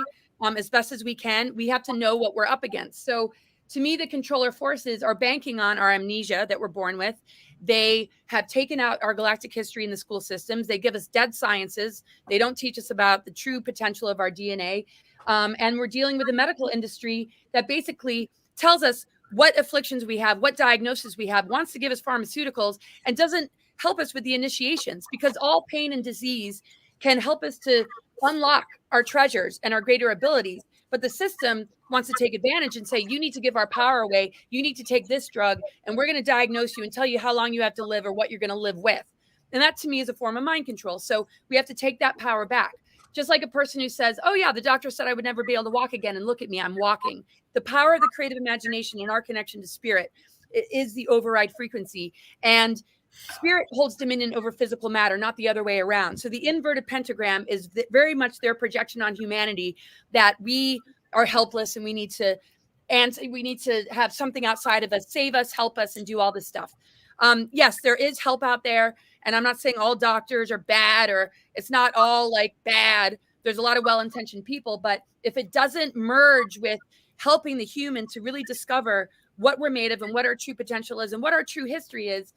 J: as best as we can. We have to know what we're up against. So to me, the controller forces are banking on our amnesia that we're born with. They have taken out our galactic history in the school systems. They give us dead sciences. They don't teach us about the true potential of our DNA. And we're dealing with a medical industry that basically tells us what afflictions we have, what diagnosis we have, wants to give us pharmaceuticals, and doesn't help us with the initiations, because all pain and disease can help us to unlock our treasures and our greater abilities. But the system wants to take advantage and say, you need to give our power away. You need to take this drug, and we're going to diagnose you and tell you how long you have to live or what you're going to live with. And that to me is a form of mind control. So we have to take that power back. Just like a person who says, oh yeah, the doctor said I would never be able to walk again, and look at me, I'm walking. The power of the creative imagination and our connection to spirit is the override frequency. And spirit holds dominion over physical matter, not the other way around. So the inverted pentagram is very much their projection on humanity, that we are helpless and we need to have something outside of us save us, help us, and do all this stuff. Yes, there is help out there. And I'm not saying all doctors are bad, or it's not all like bad. There's a lot of well-intentioned people, but if it doesn't merge with helping the human to really discover what we're made of and what our true potential is and what our true history is,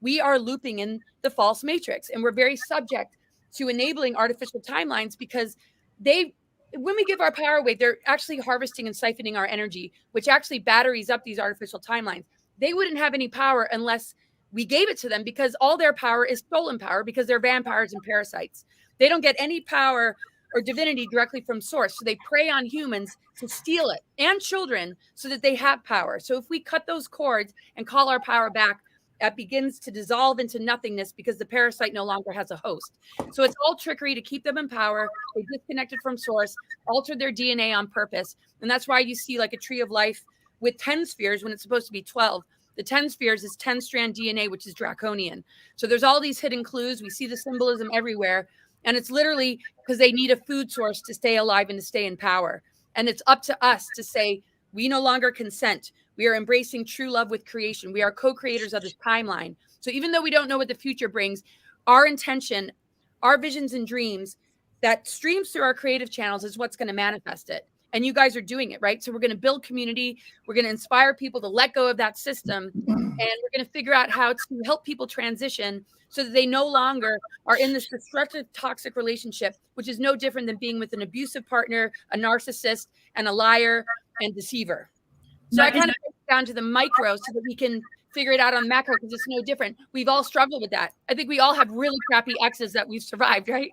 J: we are looping in the false matrix. And we're very subject to enabling artificial timelines, because when we give our power away, they're actually harvesting and siphoning our energy, which actually batteries up these artificial timelines. They wouldn't have any power unless we gave it to them, because all their power is stolen power, because they're vampires and parasites. They don't get any power or divinity directly from source. So they prey on humans to steal it, and children, so that they have power. So if we cut those cords and call our power back, that begins to dissolve into nothingness, because the parasite no longer has a host. So it's all trickery to keep them in power. They disconnected from source, altered their DNA on purpose. And that's why you see like a tree of life with 10 spheres when it's supposed to be 12. The 10 spheres is 10 strand DNA, which is draconian. So there's all these hidden clues. We see the symbolism everywhere. And it's literally because they need a food source to stay alive and to stay in power. And it's up to us to say, we no longer consent. We are embracing true love with creation. We are co-creators of this timeline. So even though we don't know what the future brings, our intention, our visions and dreams that streams through our creative channels is what's going to manifest it. And you guys are doing it, right? So we're going to build community. We're going to inspire people to let go of that system. And we're going to figure out how to help people transition so that they no longer are in this destructive, toxic relationship, which is no different than being with an abusive partner, a narcissist, and a liar and deceiver. So I kind of break it down to the micro so that we can figure it out on macro, because it's no different. We've all struggled with that. I think we all have really crappy exes that we've survived, right?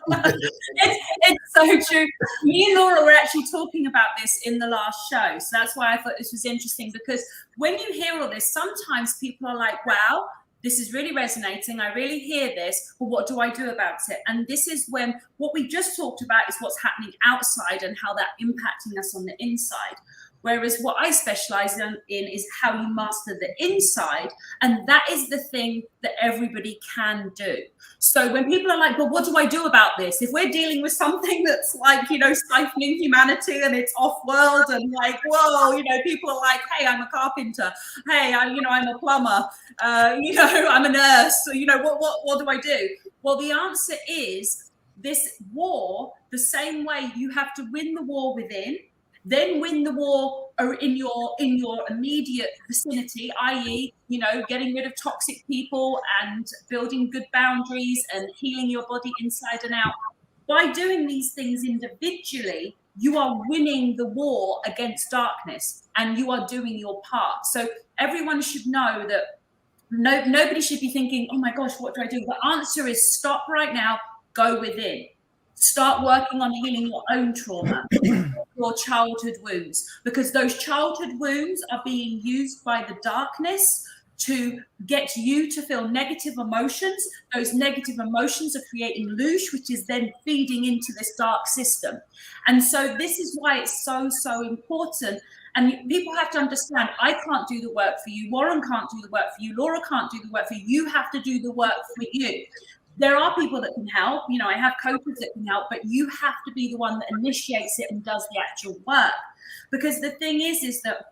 I: It's so true. Me and Laura were actually talking about this in the last show. So that's why I thought this was interesting, because when you hear all this, sometimes people are like, wow, this is really resonating. I really hear this. But what do I do about it? And this is when what we just talked about is what's happening outside and how that's impacting us on the inside. Whereas what I specialize in is how you master the inside. And that is the thing that everybody can do. So when people are like, well, what do I do about this? If we're dealing with something that's like, siphoning humanity and it's off world and like, whoa, people are like, hey, I'm a carpenter. Hey, I'm a plumber. I'm a nurse. So, what do I do? Well, the answer is this war, the same way you have to win the war within, then win the war in your immediate vicinity, i.e., getting rid of toxic people and building good boundaries and healing your body inside and out. By doing these things individually, you are winning the war against darkness, and you are doing your part. So everyone should know that nobody should be thinking, oh my gosh, what do I do? The answer is stop right now, go within. Start working on healing your own trauma, your childhood wounds, because those childhood wounds are being used by the darkness to get you to feel negative emotions. Those negative emotions are creating loosh, which is then feeding into this dark system. And so this is why it's so, so important. And people have to understand, I can't do the work for you. Warren can't do the work for you. Laura can't do the work for you. You have to do the work for you. There are people that can help. You know, I have coaches that can help, but you have to be the one that initiates it and does the actual work. Because the thing is that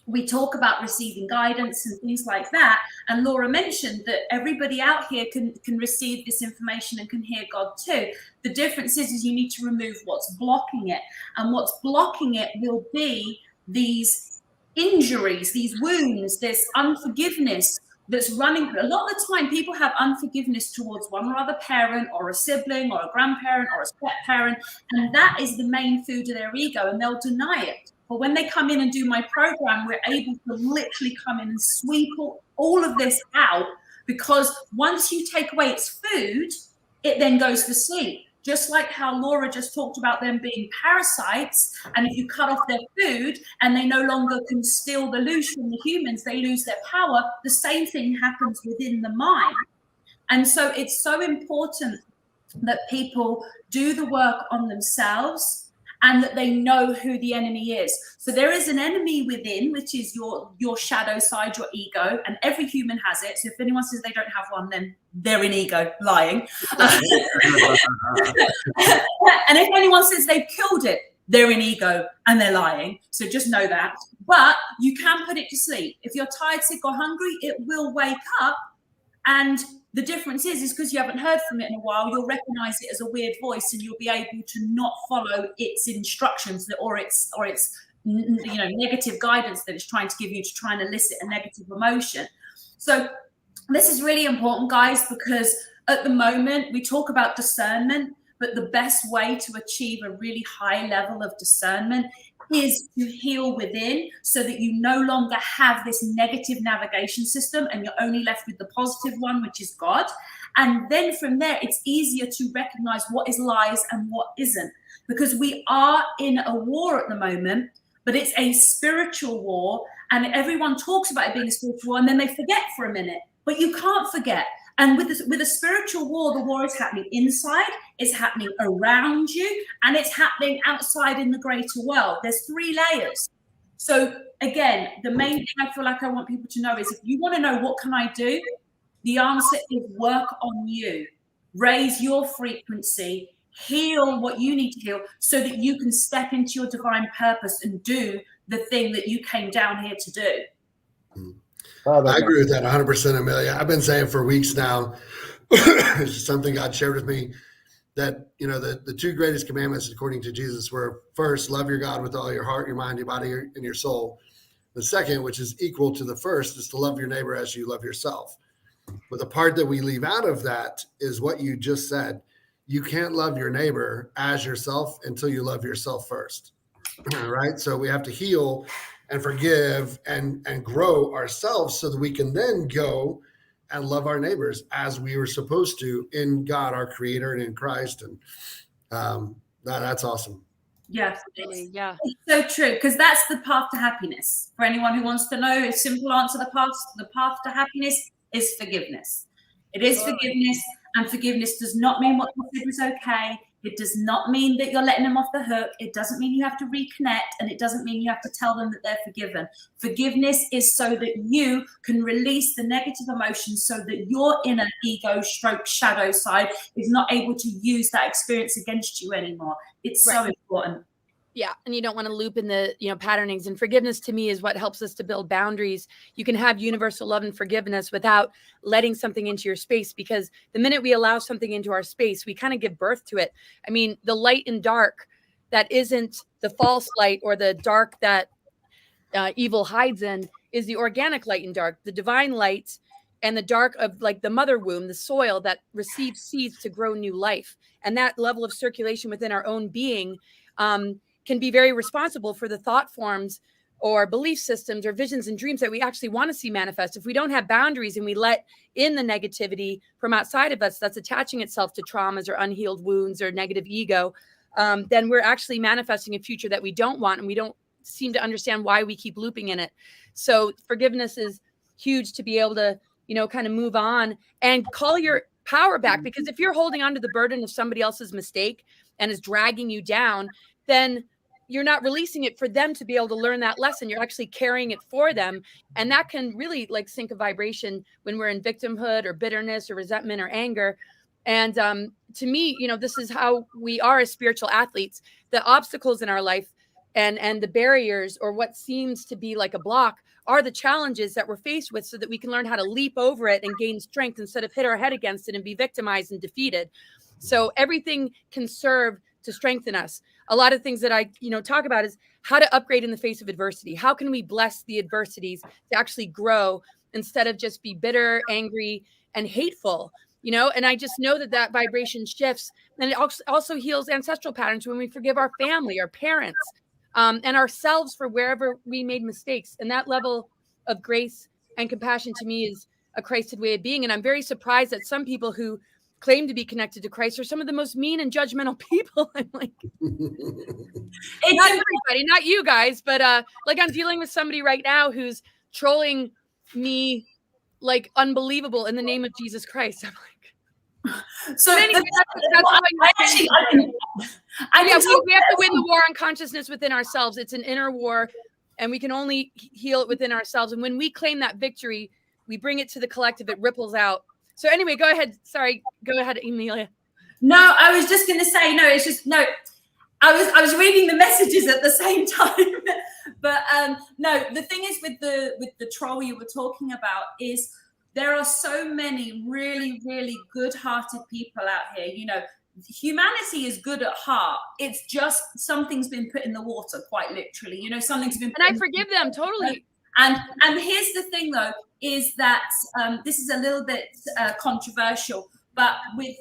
I: we talk about receiving guidance and things like that. And Laura mentioned that everybody out here can receive this information and can hear God too. The difference is you need to remove what's blocking it. And what's blocking it will be these injuries, these wounds, this unforgiveness that's running. A lot of the time people have unforgiveness towards one or other parent or a sibling or a grandparent or a step parent, and that is the main food of their ego, and they'll deny it. But when they come in and do my program, we're able to literally come in and sweep all of this out, because once you take away its food, it then goes to sleep. Just like how Laura just talked about them being parasites, and if you cut off their food and they no longer can steal the loosh from the humans, they lose their power. The same thing happens within the mind. And so it's so important that people do the work on themselves and that they know who the enemy is. So there is an enemy within, which is your shadow side, your ego, and every human has it. So if anyone says they don't have one, then they're in ego, lying. And if anyone says they've killed it, they're in ego and they're lying. So just know that. But you can put it to sleep. If you're tired, sick, or hungry, it will wake up. And the difference is because you haven't heard from it in a while, you'll recognize it as a weird voice, and you'll be able to not follow its instructions or its negative guidance that it's trying to give you to try and elicit a negative emotion. So this is really important, guys, because at the moment we talk about discernment, but the best way to achieve a really high level of discernment is to heal within, so that you no longer have this negative navigation system and you're only left with the positive one, which is God. And then from there, it's easier to recognize what is lies and what isn't, because we are in a war at the moment, but it's a spiritual war, and everyone talks about it being a spiritual war, and then they forget for a minute, but you can't forget. And with a spiritual war, the war is happening inside, it's happening around you, and it's happening outside in the greater world. There's 3 layers. So again, the main thing I feel like I want people to know is, if you want to know what can I do, the answer is work on you. Raise your frequency, heal what you need to heal, so that you can step into your divine purpose and do the thing that you came down here to do.
K: I agree with that 100%, Amelia. I've been saying for weeks now, it's just something God shared with me, that, you know, the 2 greatest commandments according to Jesus were, first, love your God with all your heart, your mind, your body, and your soul. The second, which is equal to the first, is to love your neighbor as you love yourself. But the part that we leave out of that is what you just said. You can't love your neighbor as yourself until you love yourself first, right? So we have to heal and forgive and grow ourselves, so that we can then go and love our neighbors as we were supposed to in God, our creator, and in Christ. And that's awesome.
I: Yes, it's so true, because that's the path to happiness. For anyone who wants to know, a simple answer, the path to happiness is forgiveness. It is forgiveness, and forgiveness does not mean what you said was okay. It does not mean that you're letting them off the hook. It doesn't mean you have to reconnect, and it doesn't mean you have to tell them that they're forgiven. Forgiveness is so that you can release the negative emotions, so that your inner ego stroke shadow side is not able to use that experience against you anymore. It's so important.
J: Yeah. And you don't want to loop in the, patternings, and forgiveness to me is what helps us to build boundaries. You can have universal love and forgiveness without letting something into your space, because the minute we allow something into our space, we kind of give birth to it. I mean, the light and dark that isn't the false light or the dark that evil hides in is the organic light and dark, the divine light, and the dark of like the mother womb, the soil that receives seeds to grow new life. And that level of circulation within our own being, can be very responsible for the thought forms or belief systems or visions and dreams that we actually want to see manifest, if we don't have boundaries and we let in the negativity from outside of us that's attaching itself to traumas or unhealed wounds or negative ego, then we're actually manifesting a future that we don't want, and we don't seem to understand why we keep looping in it. So forgiveness is huge to be able to, kind of move on and call your power back. Because if you're holding on to the burden of somebody else's mistake and is dragging you down, then you're not releasing it for them to be able to learn that lesson. You're actually carrying it for them. And that can really like sink a vibration when we're in victimhood or bitterness or resentment or anger. And to me, this is how we are as spiritual athletes. The obstacles in our life and the barriers, or what seems to be like a block, are the challenges that we're faced with, so that we can learn how to leap over it and gain strength instead of hit our head against it and be victimized and defeated. So everything can serve to strengthen us. A lot of things that I, talk about is how to upgrade in the face of adversity. How can we bless the adversities to actually grow instead of just be bitter, angry, and hateful? And I just know that vibration shifts, and it also heals ancestral patterns when we forgive our family, our parents, and ourselves for wherever we made mistakes. And that level of grace and compassion to me is a Christed way of being. And I'm very surprised that some people who claim to be connected to Christ are some of the most mean and judgmental people. I'm like, not everybody, not you guys, but like I'm dealing with somebody right now who's trolling me like unbelievable in the name of Jesus Christ. I'm like,
I: so
J: anyway, we have to win the war on consciousness within ourselves. It's an inner war, and we can only heal it within ourselves. And when we claim that victory, we bring it to the collective, it ripples out. So anyway, go ahead. Sorry, go ahead, Emilia.
I: No, I was just going to say, I was reading the messages at the same time. But no, the thing is with the troll you were talking about is there are so many really, really good-hearted people out here. Humanity is good at heart. It's just something's been put in the water, quite literally. Something's been.
J: And I forgive them totally.
I: And here's the thing, though, is that this is a little bit controversial, but with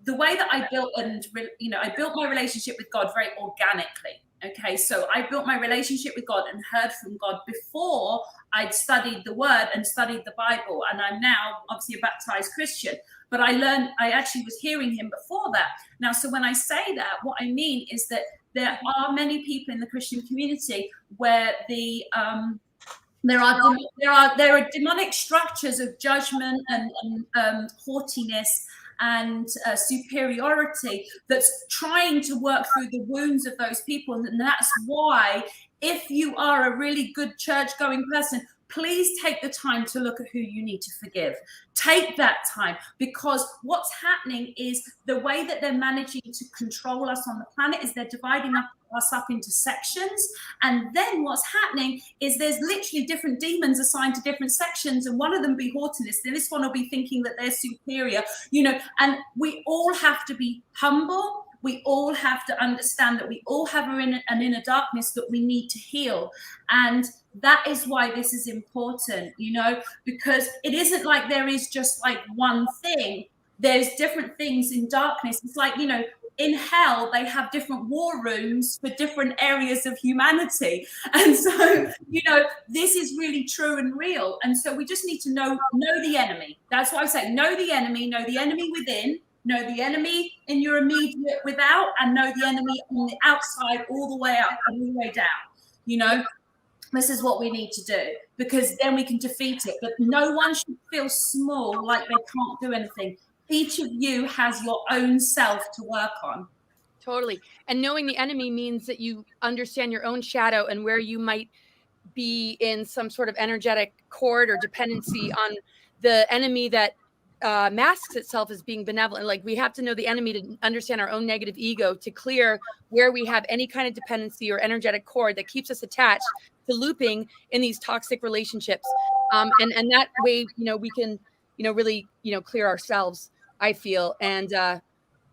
I: the way that I built I built my relationship with God very organically. Okay, so I built my relationship with God and heard from God before I'd studied the Word and studied the Bible. And I'm now obviously a baptized Christian, but I actually was hearing Him before that. Now, so when I say that, what I mean is that there are many people in the Christian community where there are demonic structures of judgment and haughtiness and superiority that's trying to work through the wounds of those people. And that's why, if you are a really good church-going person, please take the time to look at who you need to forgive. Take that time, because what's happening is the way that they're managing to control us on the planet is they're dividing us up into sections. And then what's happening is there's literally different demons assigned to different sections, and one of them be haughtiness, and this one will be thinking that they're superior, and we all have to be humble. We all have to understand that we all have an inner darkness that we need to heal. And that is why this is important, because it isn't like there is just like one thing. There's different things in darkness. It's like, in hell, they have different war rooms for different areas of humanity. And so, this is really true and real. And so we just need to know the enemy. That's what I say. Know the enemy within, know the enemy in your immediate without, and know the enemy on the outside all the way up and all the way down. This is what we need to do, because then we can defeat it. But no one should feel small, like they can't do anything. Each of you has your own self to work on.
J: Totally. And knowing the enemy means that you understand your own shadow and where you might be in some sort of energetic cord or dependency on the enemy that masks itself as being benevolent. Like, we have to know the enemy to understand our own negative ego, to clear where we have any kind of dependency or energetic cord that keeps us attached to looping in these toxic relationships. And that way, we can, really, clear ourselves, I feel. And,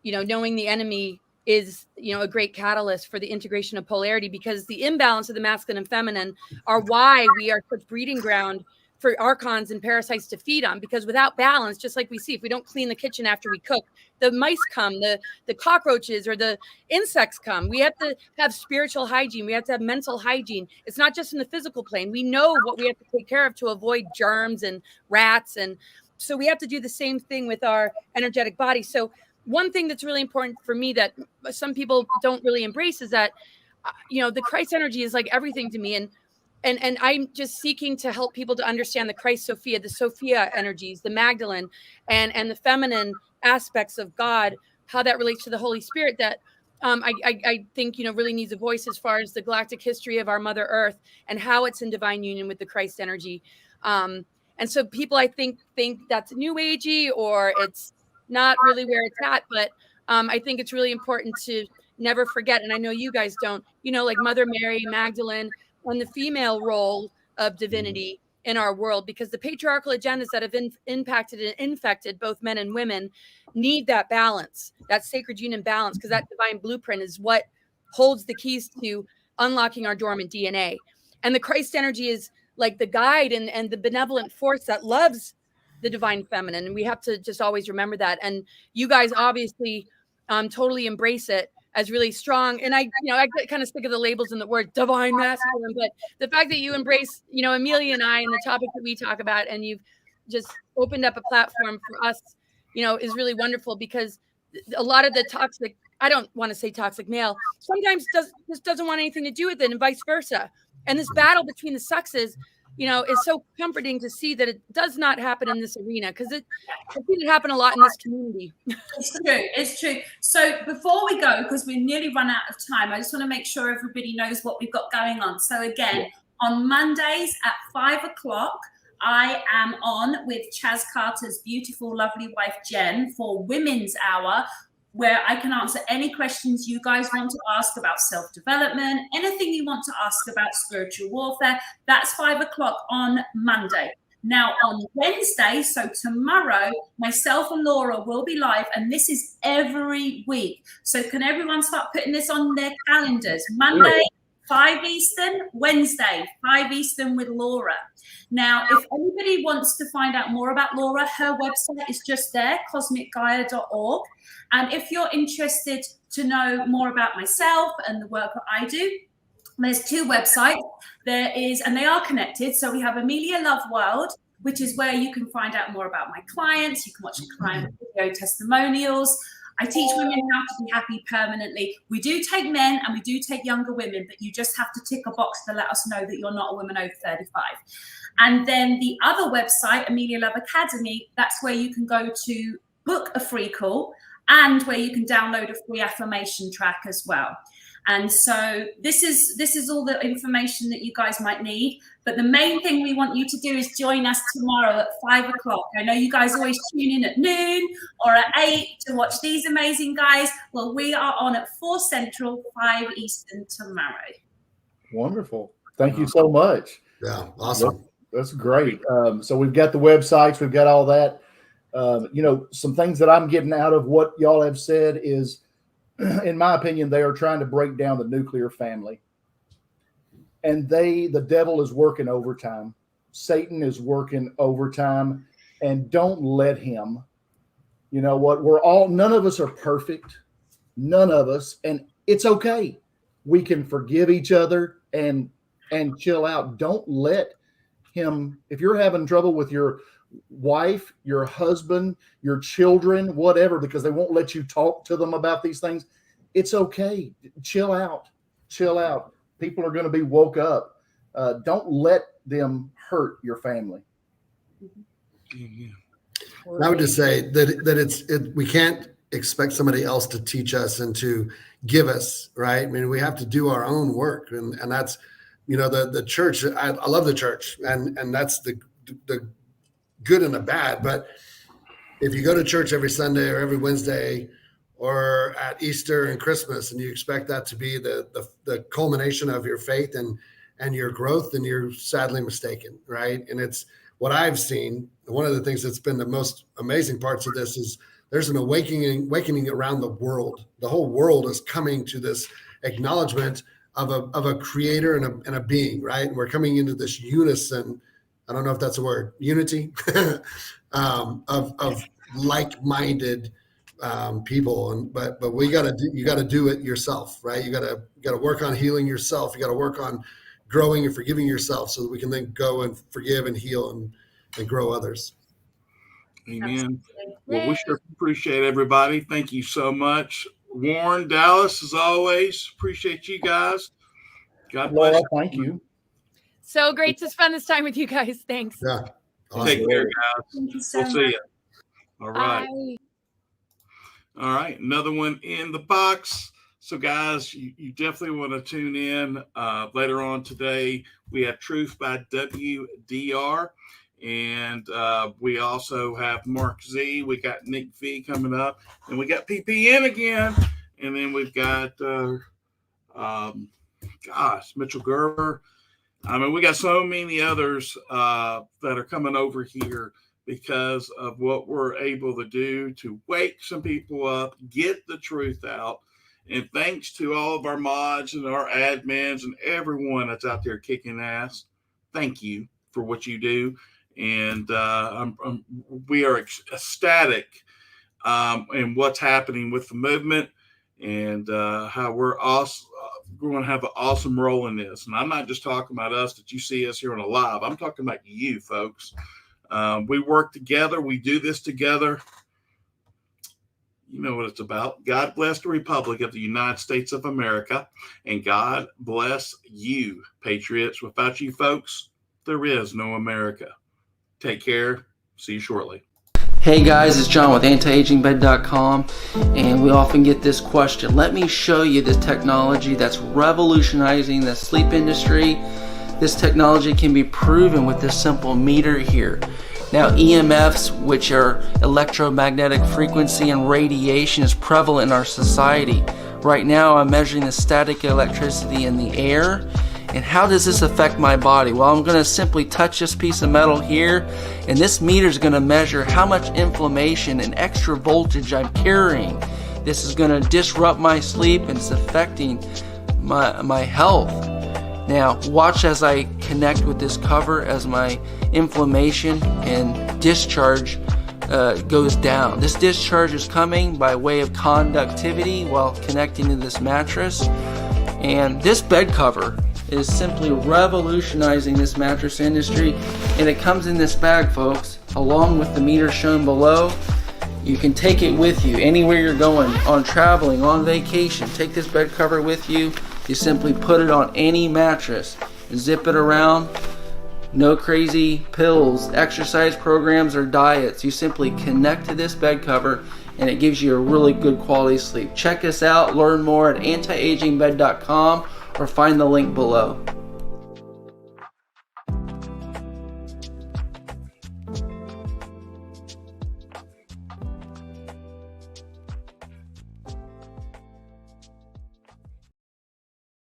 J: knowing the enemy is, a great catalyst for the integration of polarity, because the imbalance of the masculine and feminine are why we are such breeding ground for archons and parasites to feed on, because without balance, just like we see, if we don't clean the kitchen after we cook, the mice come, the cockroaches or the insects come. We have to have spiritual hygiene. We have to have mental hygiene. It's not just in the physical plane. We know what we have to take care of to avoid germs and rats. And so we have to do the same thing with our energetic body. So one thing that's really important for me that some people don't really embrace is that, the Christ energy is like everything to me. And I'm just seeking to help people to understand the Christ Sophia, the Sophia energies, the Magdalene, and the feminine aspects of God, how that relates to the Holy Spirit that I think, really needs a voice as far as the galactic history of our Mother Earth and how it's in divine union with the Christ energy. And so people, I think that's new agey, or it's not really where it's at. But I think it's really important to never forget. And I know you guys don't, like Mother Mary, Magdalene, and the female role of divinity in our world, because the patriarchal agendas that have impacted and infected both men and women need that balance, that sacred union balance, because that divine blueprint is what holds the keys to unlocking our dormant DNA. And the Christ energy is like the guide and the benevolent force that loves the divine feminine. And we have to just always remember that. And you guys obviously totally embrace it as really strong. And I get kind of sick of the labels and the word divine masculine, but the fact that you embrace, Amelia and I and the topic that we talk about, and you've just opened up a platform for us, is really wonderful, because a lot of the toxic, I don't want to say toxic male, sometimes just doesn't want anything to do with it, and vice versa. And this battle between the sexes, is so comforting to see that it does not happen in this arena, because it didn't happen a lot in this community.
I: It's true. So before we go, because we nearly run out of time, I just want to make sure everybody knows what we've got going on. So again, on Mondays at 5:00, I am on with Chaz Carter's beautiful, lovely wife, Jen, for Women's Hour, where I can answer any questions you guys want to ask about self-development, anything you want to ask about spiritual warfare. That's 5:00 on Monday. Now on Wednesday, so tomorrow, myself and Laura will be live, and this is every week. So can everyone start putting this on their calendars? Monday, 5 Eastern, Wednesday, 5 Eastern with Laura. Now, if anybody wants to find out more about Laura, her website is just there, cosmicgaia.org. And if you're interested to know more about myself and the work that I do, there's two websites. There is, and they are connected. So we have Amelia Love World, which is where you can find out more about my clients. You can watch client video testimonials. I teach women how to be happy permanently. We do take men and we do take younger women, but you just have to tick a box to let us know that you're not a woman over 35. And then the other website, Amelia Love Academy, that's where you can go to book a free call and where you can download a free affirmation track as well. And so this is all the information that you guys might need. But the main thing we want you to do is join us tomorrow at 5:00. I know you guys always tune in at noon or at 8 to watch these amazing guys. Well, we are on at 4 Central, 5 Eastern tomorrow.
H: Wonderful. Thank you so much.
K: Yeah, awesome.
H: That's great. So we've got the websites, we've got all that. Some things that I'm getting out of what y'all have said is, in my opinion, they are trying to break down the nuclear family. And the devil is working overtime. Satan is working overtime, and don't let him. You know what? None of us are perfect. None of us. And it's okay. We can forgive each other and chill out. Don't let him, if you're having trouble with your wife, your husband, your children, whatever, because they won't let you talk to them about these things, it's okay. Chill out. People are going to be woke up. Don't let them hurt your family.
K: I would just say that we can't expect somebody else to teach us and to give us, right? I mean, we have to do our own work, and that's, the church. I love the church, and that's the good and the bad. But if you go to church every Sunday or every Wednesday or at Easter and Christmas, and you expect that to be the culmination of your faith and your growth, then you're sadly mistaken, right? And it's what I've seen. One of the things that's been the most amazing parts of this is there's an awakening around the world. The whole world is coming to this acknowledgement of a creator and a being, right? And we're coming into this unison I don't know if that's a word, unity of like-minded people. But you got to do it yourself, right? You got to work on healing yourself. You got to work on growing and forgiving yourself so that we can then go and forgive and heal and grow others.
G: Amen. Well, we sure appreciate everybody. Thank you so much. Warren, Dallas, as always, appreciate you guys. God bless you.
H: Thank you.
J: So great to spend this time with you guys. Thanks.
K: Yeah. Awesome.
G: Take care, guys.
I: Thank you so
G: We'll see you. All right.
J: Bye.
G: All right. Another one in the box. So, guys, you definitely want to tune in later on today. We have Truth by WDR. And we also have Mark Z. We got Nick V coming up. And we got PPN again. And then we've got, Mitchell Gerber. I mean, we got so many others that are coming over here because of what we're able to do to wake some people up, get the truth out. And thanks to all of our mods and our admins and everyone that's out there kicking ass. Thank you for what you do. And we are ecstatic in what's happening with the movement and how we're also going to have an awesome role in this. And I'm not just talking about us that you see us here on a live. I'm talking about you folks. We work together. We do this together. You know what it's about. God bless the Republic of the United States of America. And God bless you, patriots. Without you folks, there is no America. Take care. See you shortly.
L: Hey guys, it's John with antiagingbed.com, and we often get this question. Let me show you this technology that's revolutionizing the sleep industry. This technology can be proven with this simple meter here. Now, EMFs, which are electromagnetic frequency and radiation, is prevalent in our society. Right now, I'm measuring the static electricity in the air. And how does this affect my body? Well, I'm going to simply touch this piece of metal here, and this meter is going to measure how much inflammation and extra voltage I'm carrying. This is going to disrupt my sleep, and it's affecting my health. Now, watch as I connect with this cover as my inflammation and discharge goes down. This discharge is coming by way of conductivity while connecting to this mattress. And this bed cover is simply revolutionizing this mattress industry, and it comes in this bag, folks, along with the meter shown below. You can take it with you anywhere you're going, on traveling, on vacation. Take this bed cover with you. You simply put it on any mattress and zip it around. No crazy pills, exercise programs, or diets. You simply connect to this bed cover and it gives you a really good quality sleep. Check us out, learn more at antiagingbed.com or find the link below.